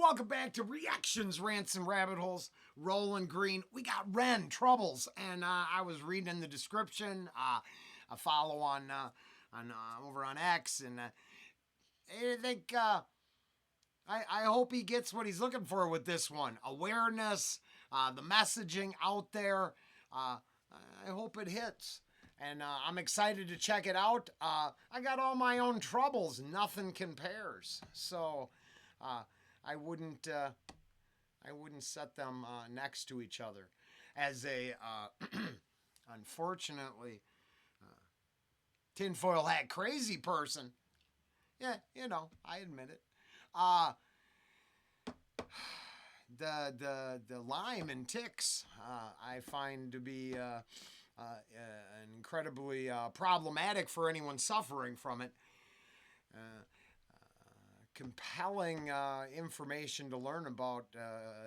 Welcome back to Reactions, Rants, and Rabbit Holes. Rollen Green. We got Ren Troubles, and I was reading in the description. A follow on over on X, and I think I hope he gets what he's looking for with this one. Awareness, the messaging out there. I hope it hits. And I'm excited to check it out. I got all my own troubles. Nothing compares. So I wouldn't set them next to each other. As a unfortunately tinfoil hat crazy person. Yeah, you know, I admit it. The Lyme and ticks I find to be incredibly problematic for anyone suffering from it. Compelling information to learn about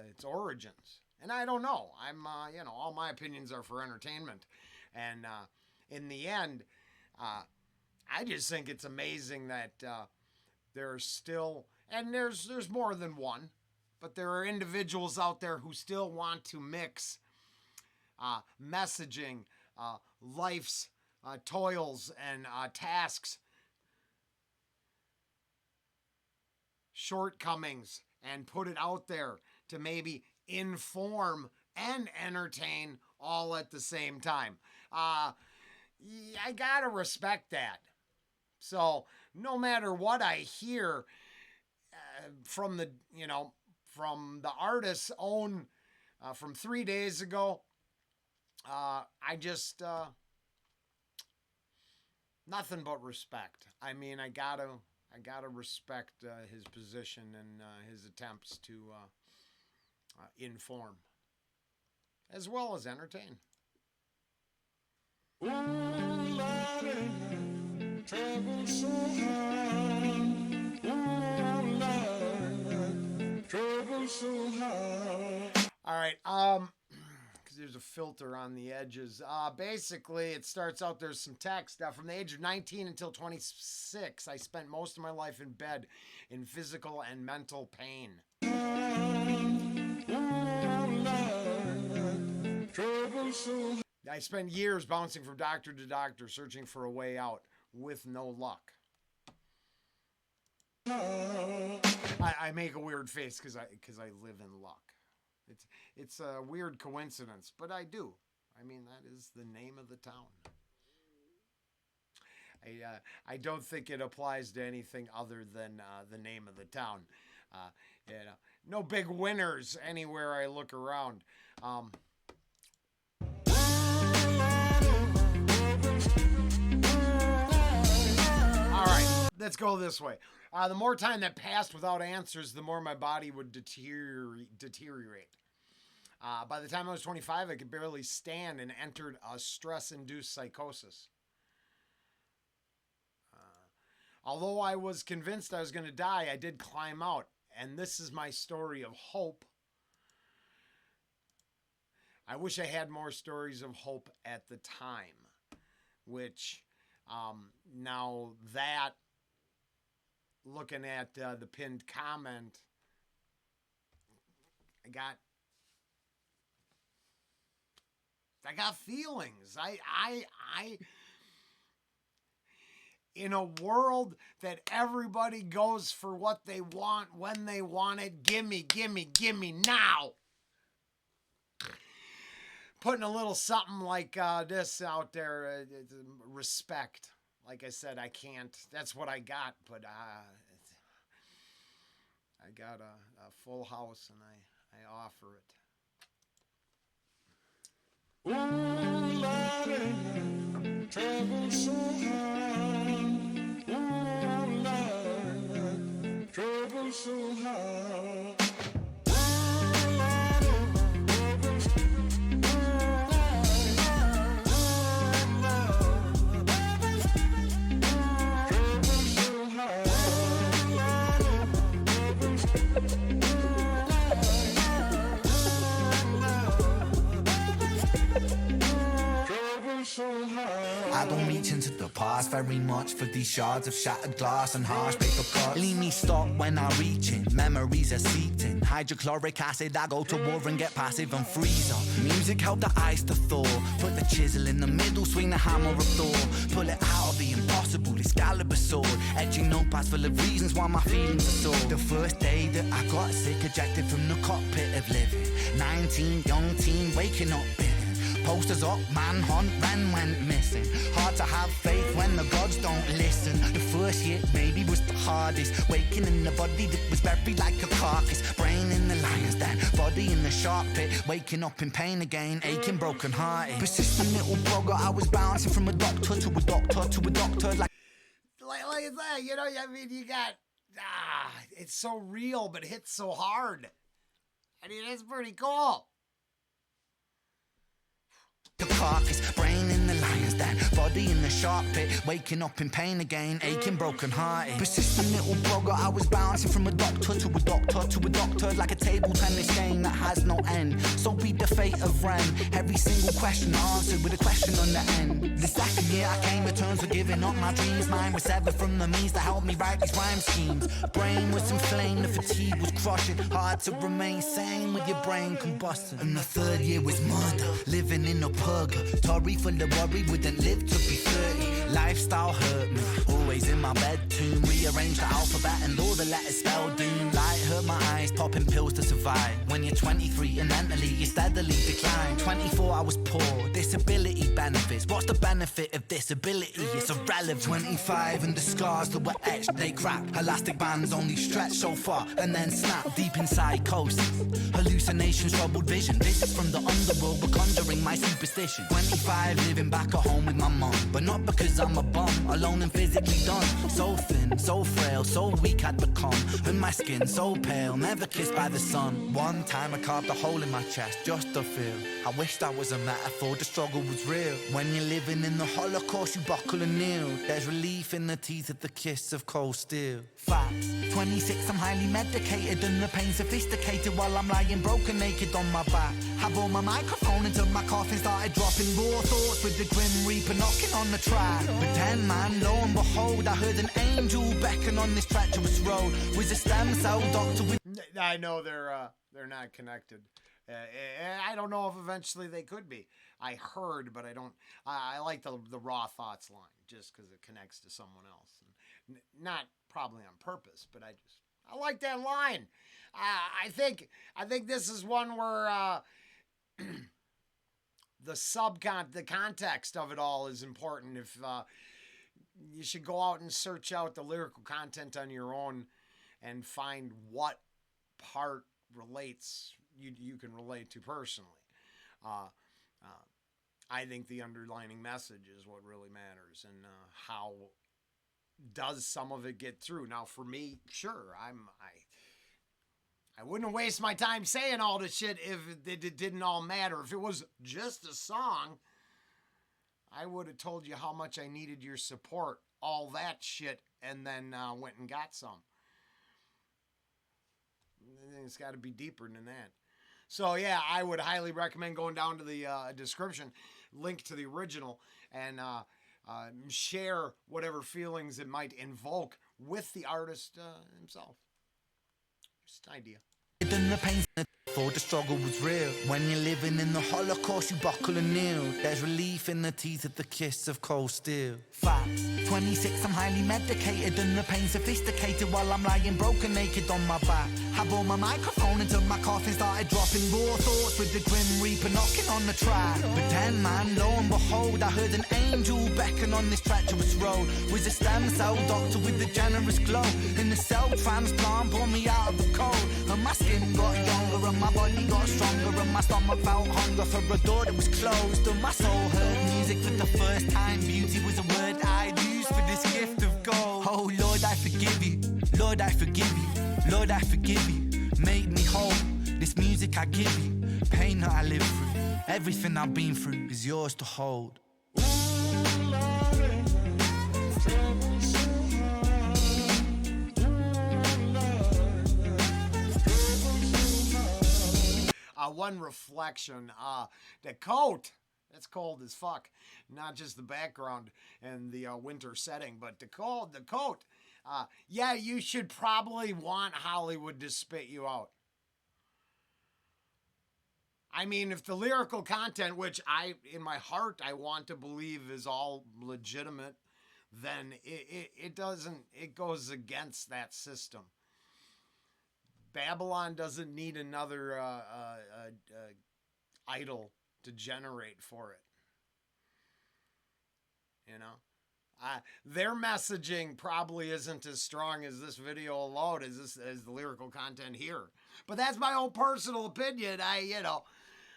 its origins. And I don't know. I'm, all my opinions are for entertainment. And in the end, I just think it's amazing that there's still, and there's more than one, but there are individuals out there who still want to mix messaging, life's toils and tasks, shortcomings, and put it out there to maybe inform and entertain all at the same time. I gotta respect that. So no matter what I hear from the artist's own from 3 days ago, I just nothing but respect. I mean, I gotta respect his position and his attempts to inform as well as entertain. Ooh, Lordy, trouble so hard. Ooh, Lordy, trouble so hard. All right, because there's a filter on the edges. Basically, it starts out, there's some text. From the age of 19 until 26, I spent most of my life in bed in physical and mental pain. I spent years bouncing from doctor to doctor, searching for a way out, with no luck. I make a weird face because I live in luck. It's a weird coincidence, but I do. I mean, that is the name of the town. I don't think it applies to anything other than the name of the town. No big winners anywhere I look around. All right, let's go this way. The more time that passed without answers, the more my body would deteriorate. By the time I was 25, I could barely stand and entered a stress-induced psychosis. Although I was convinced I was going to die, I did climb out. And this is my story of hope. I wish I had more stories of hope at the time. Which, now that, looking at the pinned comment, I got feelings. I in a world that everybody goes for what they want when they want it, gimme now. Putting a little something like this out there, respect. Like I said, I can't. That's what I got, but I got a full house and I offer it. Ooh, Lordy, trouble so hard. Ooh, Lordy, trouble so hard. I don't reach into the past very much for these shards of shattered glass and harsh paper cuts. Leave me stop when I reach in, memories are seeped in. Hydrochloric acid, I go to war and get passive and freeze up. Music help the ice to thaw. Put the chisel in the middle, swing the hammer of Thor. Pull it out of the impossible, Excalibur sword. Etching notepads full of reasons why my feelings are sore. The first day that I got sick, ejected from the cockpit of living. 19, young teen, waking up bitten. Posters up, manhunt, Ren went missing. Hard to have faith when the gods don't listen. The first hit maybe was the hardest. Waking in the body that was buried like a carcass. Brain in the lion's den, body in the shark pit. Waking up in pain again, aching, broken hearted. Persistent little blogger, I was bouncing from a doctor to a doctor to a doctor like that, you know, I mean, you got, it's so real, but hits so hard. I mean, it's pretty cool. the carcass, brain in the lion's den, body in the shark pit, waking up in pain again, aching, broken hearted. Persistent little blogger, I was bouncing from a doctor to a doctor to a doctor, like a table tennis game that has no end. So be the fate of Ren, every single question answered with a question on the end. The second year I came to terms with giving up my dreams. Mine was severed from the means that helped me write these rhyme schemes. Brain was inflamed, the fatigue was crushing, hard to remain sane with your brain combusting. And the third year was murder, living in a purgatory full of worry, wouldn't live to be 30. Lifestyle hurt me, always in my bed tomb. Rearranged the alphabet and all the letters spell doom. Light hurt my eyes, popping pills to survive. When you're 23 and mentally you steadily decline. 24 I was poor, disability benefits. What's the benefit of disability? It's irrelevant. 25 and the scars that were etched, they crack. Elastic bands only stretch so far and then snap. Deep in psychosis, hallucinations, troubled vision. Visits from the underworld were conjuring my superstition. 25 living back at home with my mum, but not because I'm a bum, alone and physically done. So thin, so frail, so weak I'd become, and my skin so pale, never kissed by the sun. One time I carved a hole in my chest just to feel. I wish that was a metaphor, the struggle was real. When you're living in the Holocaust you buckle and kneel. There's relief in the teeth of the kiss of cold steel. Facts, 26 I'm highly medicated and the pain sophisticated while I'm lying broken naked on my back. Have on my microphone until my coffin started dropping raw thoughts with the grim reaper knocking on the track. But then man, lo and behold, I heard an angel beckon on this treacherous road. Was a stem cell doctor with... I know they're not connected. I don't know if eventually they could be. I heard, but I don't. I like the raw thoughts line just because it connects to someone else, and not probably on purpose, but I like that line. I think this is one where the context of it all is important. If you should go out and search out the lyrical content on your own and find what part relates you can relate to personally. I think the underlining message is what really matters, and how does some of it get through. Now, for me, sure, I wouldn't waste my time saying all this shit if it didn't all matter. If it was just a song, I would have told you how much I needed your support, all that shit, and then went and got some. It's got to be deeper than that. So yeah, I would highly recommend going down to the description, link to the original, and share whatever feelings it might invoke with the artist himself. Just an idea. The pain for the struggle was real. When you're living in the Holocaust you buckle and kneel. There's relief in the teeth of the kiss of cold steel. Facts, 26 I'm highly medicated and the pain sophisticated while I'm lying broken naked on my back. Have on my microphone until my coffin started dropping raw thoughts with the grim reaper knocking on the track. But then man, lo and behold, I heard an angel beckon on this treacherous road. Was a stem cell doctor with a generous glow. In the cell transplant pulled me out of the cold, and my skin got younger and my body got stronger, and my stomach felt hunger for a door that was closed. And my soul heard music for the first time. Beauty was a word I'd use for this gift of gold. Oh Lord, I forgive you. Lord, I forgive you. Lord, I forgive you. Made me whole. This music I give you. Pain that I live through. Everything I've been through is yours to hold. One reflection, the coat It's cold as fuck. Not just the background and the winter setting, but the coat. Yeah, you should probably want Hollywood to spit you out. I mean, if the lyrical content, which in my heart, I want to believe is all legitimate, then it doesn't, it goes against that system. Babylon doesn't need another idol to generate for it. You know? Their messaging probably isn't as strong as this video alone as the lyrical content here. But that's my own personal opinion.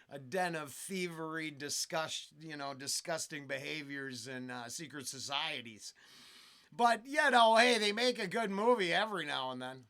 A den of thievery, disgusting behaviors and secret societies. But hey, they make a good movie every now and then.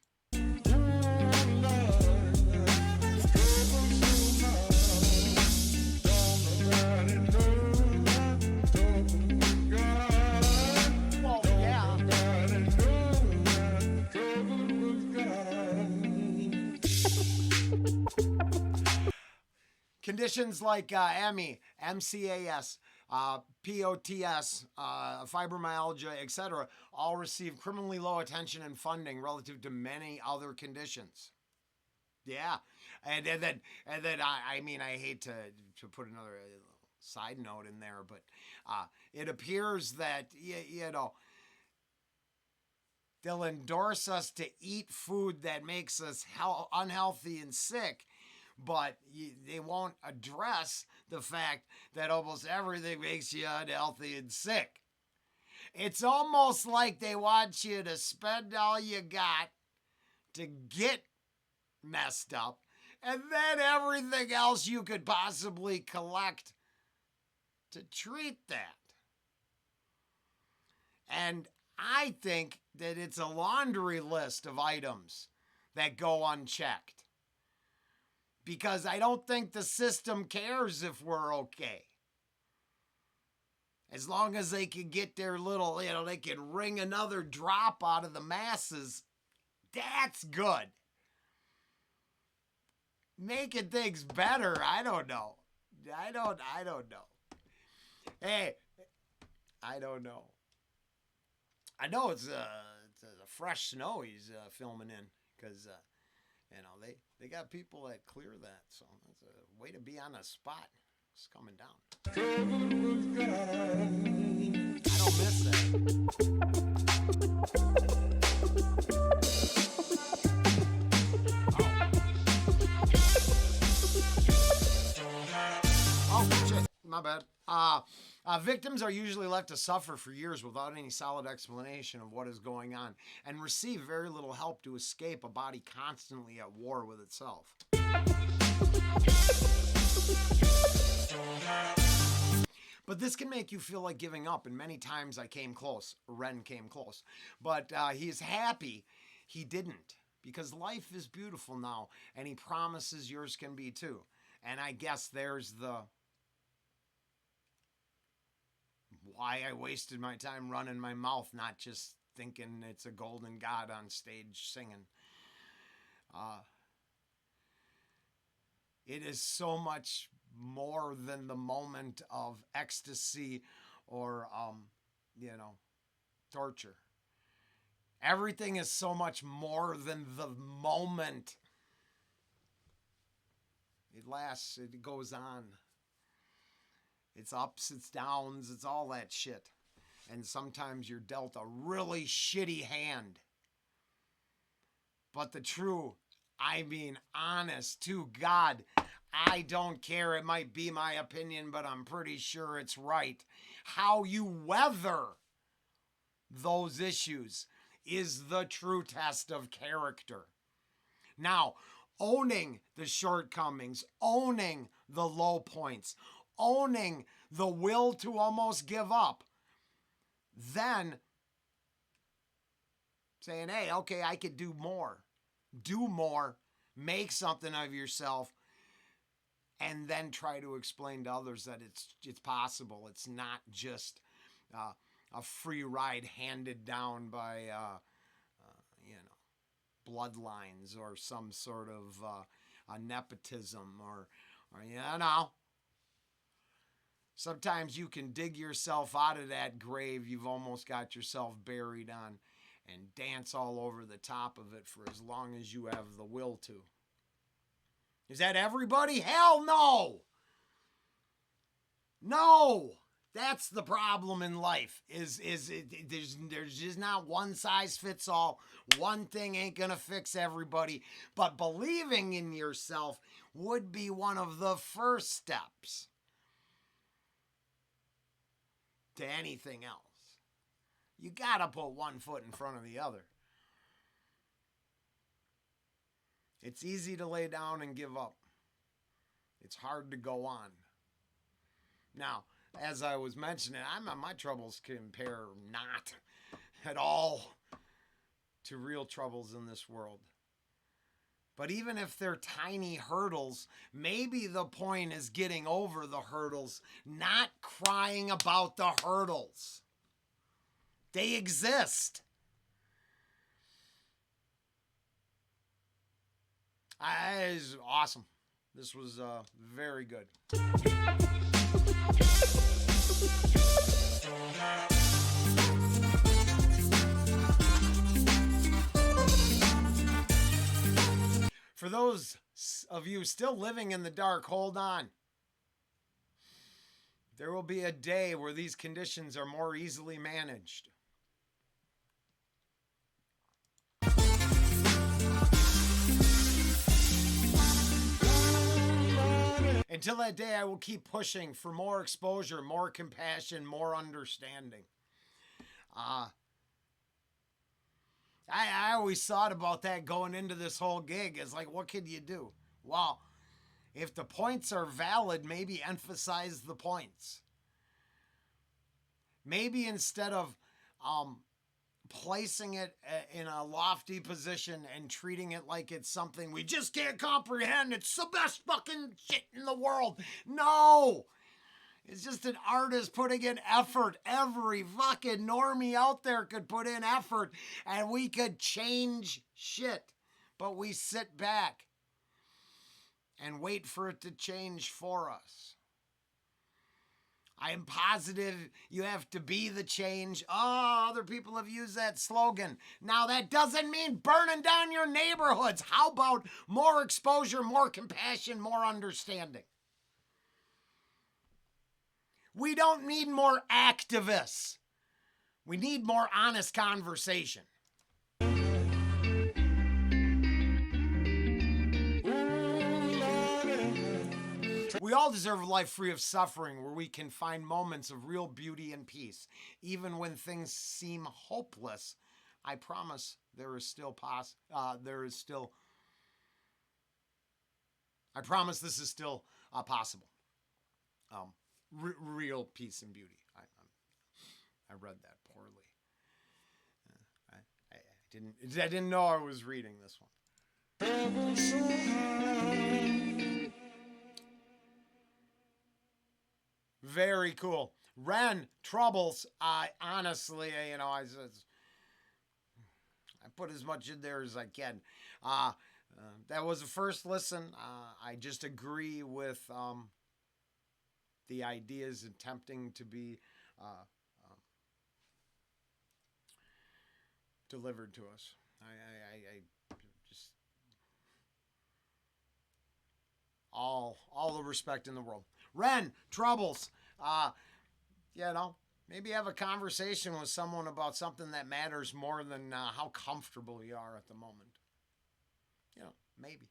Conditions like ME, MCAS, POTS, fibromyalgia, etc., all receive criminally low attention and funding relative to many other conditions. Yeah, and then I hate to put another side note in there, but it appears that they'll endorse us to eat food that makes us unhealthy and sick. But they won't address the fact that almost everything makes you unhealthy and sick. It's almost like they want you to spend all you got to get messed up, and then everything else you could possibly collect to treat that. And I think that it's a laundry list of items that go unchecked. Because I don't think the system cares if we're okay. As long as they can get their little, they can wring another drop out of the masses, that's good. Making things better, I don't know. I don't know. Hey, I don't know. I know it's a fresh snow he's filming in, because they got people that clear that, so that's a way to be on the spot. It's coming down. I don't miss that. Oh shit, my bad. Victims are usually left to suffer for years without any solid explanation of what is going on and receive very little help to escape a body constantly at war with itself. But this can make you feel like giving up, and many times I came close. Ren came close. But he's happy he didn't, because life is beautiful now, and he promises yours can be too. And I guess there's the why I wasted my time running my mouth, not just thinking it's a golden god on stage singing. It is so much more than the moment of ecstasy or, torture. Everything is so much more than the moment. It lasts, it goes on. It's ups, it's downs, it's all that shit. And sometimes you're dealt a really shitty hand. But the true, honest to God, I don't care. It might be my opinion, but I'm pretty sure it's right. How you weather those issues is the true test of character. Now, owning the shortcomings, owning the low points, owning the will to almost give up, then saying, hey, okay, I could do more, make something of yourself, and then try to explain to others that it's possible. It's not just a free ride handed down by bloodlines or some sort of a nepotism or. Sometimes you can dig yourself out of that grave you've almost got yourself buried on and dance all over the top of it for as long as you have the will to. Is that everybody? Hell no! No! That's the problem in life. There's just not one size fits all. One thing ain't gonna fix everybody. But believing in yourself would be one of the first steps to anything else. You gotta put one foot in front of the other. It's easy to lay down and give up. It's hard to go on. Now, as I was mentioning, my troubles compare not at all to real troubles in this world. But even if they're tiny hurdles, maybe the point is getting over the hurdles, not crying about the hurdles. They exist. It is awesome. This was very good. For those of you still living in the dark, hold on. There will be a day where these conditions are more easily managed. Until that day, I will keep pushing for more exposure, more compassion, more understanding. I always thought about that going into this whole gig. It's like, what could you do? Well, if the points are valid, maybe emphasize the points. Maybe instead of placing it in a lofty position and treating it like it's something we just can't comprehend, it's the best fucking shit in the world. No! It's just an artist putting in effort. Every fucking normie out there could put in effort and we could change shit. But we sit back and wait for it to change for us. I am positive you have to be the change. Oh, other people have used that slogan. Now that doesn't mean burning down your neighborhoods. How about more exposure, more compassion, more understanding? We don't need more activists. We need more honest conversation. We all deserve a life free of suffering where we can find moments of real beauty and peace. Even when things seem hopeless, I promise there is still I promise this is still possible. Real peace and beauty. I read that poorly. I didn't know I was reading this one. Very cool. Ren, Troubles. I honestly, I put as much in there as I can. That was the first listen. I just agree with the ideas attempting to be delivered to us. I just all the respect in the world. Ren, Troubles. Maybe have a conversation with someone about something that matters more than how comfortable you are at the moment. Maybe.